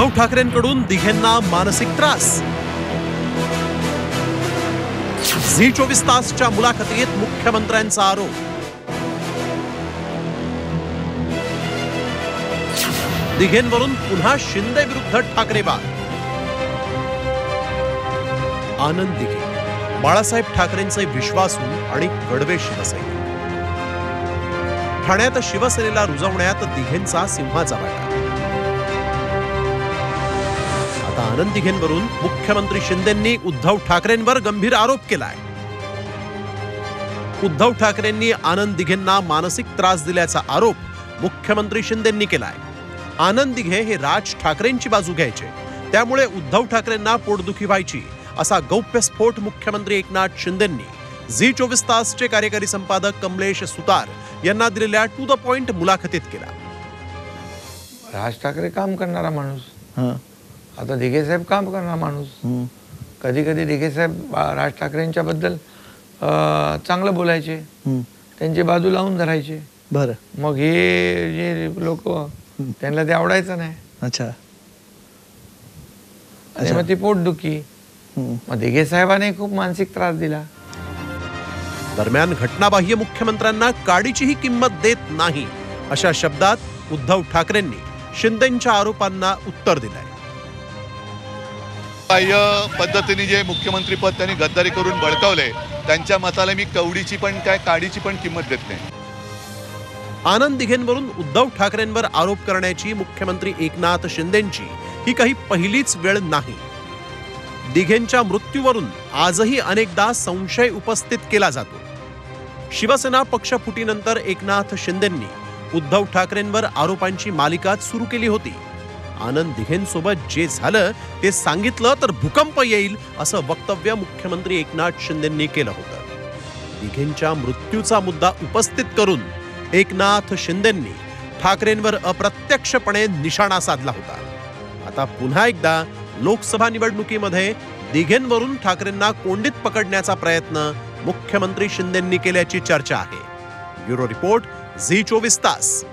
उद्धव ठाकरेंकडून दिघेंना मानसिक त्रास। झी 24 तासच्या मुलाखतीत मुख्यमंत्र्यांचा आरोप। दिघेंवरून पुन्हा शिंदे विरुद्ध ठाकरे वाद। आनंद दिघे बाळासाहेब ठाकरेंचे विश्वासू आणि कडवे शिवसैनिक। ठाण्यात शिवसेनेला रुजवण्यात दिघेंचा सिंहाचा वाटा। आता आनंद दिघेंवरून मुख्यमंत्री शिंदेंनी उद्धव ठाकरेंवर गंभीर आरोप केलाय। उद्धव ठाकरेंनी आनंद दिघेंना मानसिक त्रास दिल्याचा आरोप मुख्यमंत्री शिंदेंनी केलाय। आनंद दिघे हे राज ठाकरेंची बाजू घ्यायचे, त्यामुळे उद्धव ठाकरेंना पोटदुखी व्हायची, असा गौप्यस्फोट मुख्यमंत्री एकनाथ शिंदेंनी झी 24 तासचे कार्यकारी संपादक कमलेश सुतार यांना दिलेल्या टू द पॉइंट मुलाखतीत केला। राज ठाकरे काम करणारा माणूस, आता दिघे साहेब काम करणारा माणूस। कधी कधी दिघे साहेब राज ठाकरेंच्या बद्दल चांगलं बोलायचे, त्यांची बाजू लावून धरायचे। बरं, मग हे जे लोक त्यांना ते आवडायचं नाही। अच्छा, आणि मग ती पोटदुखी, मग दिघे साहेबांनी खूप मानसिक त्रास दिला। दरम्यान घटनाबाह्य मुख्यमंत्र्यांना काडीचीही किंमत देत नाही, अशा शब्दात उद्धव ठाकरेंनी शिंदेंच्या आरोपांना उत्तर दिलंय। बाह्य पद्धतीने जे मुख्यमंत्री पद त्यांनी गद्दारी करून बळकावले, त्यांच्या मताला मी कवडीची पण काय काडीची पण किंमत देत नाही। आनंद दिघेंवरून उद्धव ठाकरेंवर आरोप करण्याची मुख्यमंत्री एकनाथ शिंदेंची ही काही पहिलीच वेळ नाही। दिघेंच्या मृत्यूवरून आजही अनेकदा संशय उपस्थित केला जातो। शिवसेना पक्षफुटीनंतर एकनाथ शिंदेंनी उद्धव ठाकरेंवर आरोपांची मालिकाच सुरू केली होती। आनंद दिघेंसोबत जे झालं ते सांगितलं तर भूकंप येईल, असं वक्तव्य मुख्यमंत्री एकनाथ शिंदेंनी केलं होतं। दिघेंच्या मृत्यूचा मुद्दा उपस्थित करून एकनाथ शिंदेंनी ठाकरेंवर अप्रत्यक्षपणे निशाणा साधला होता। आता पुन्हा एकदा लोकसभा निवडणुकीमध्ये दिघेंवरून ठाकरेंना कोंडीत पकडण्याचा प्रयत्न मुख्यमंत्री शिंदेंनी केल्याची चर्चा आहे। ब्युरो रिपोर्ट, झी 24 तास।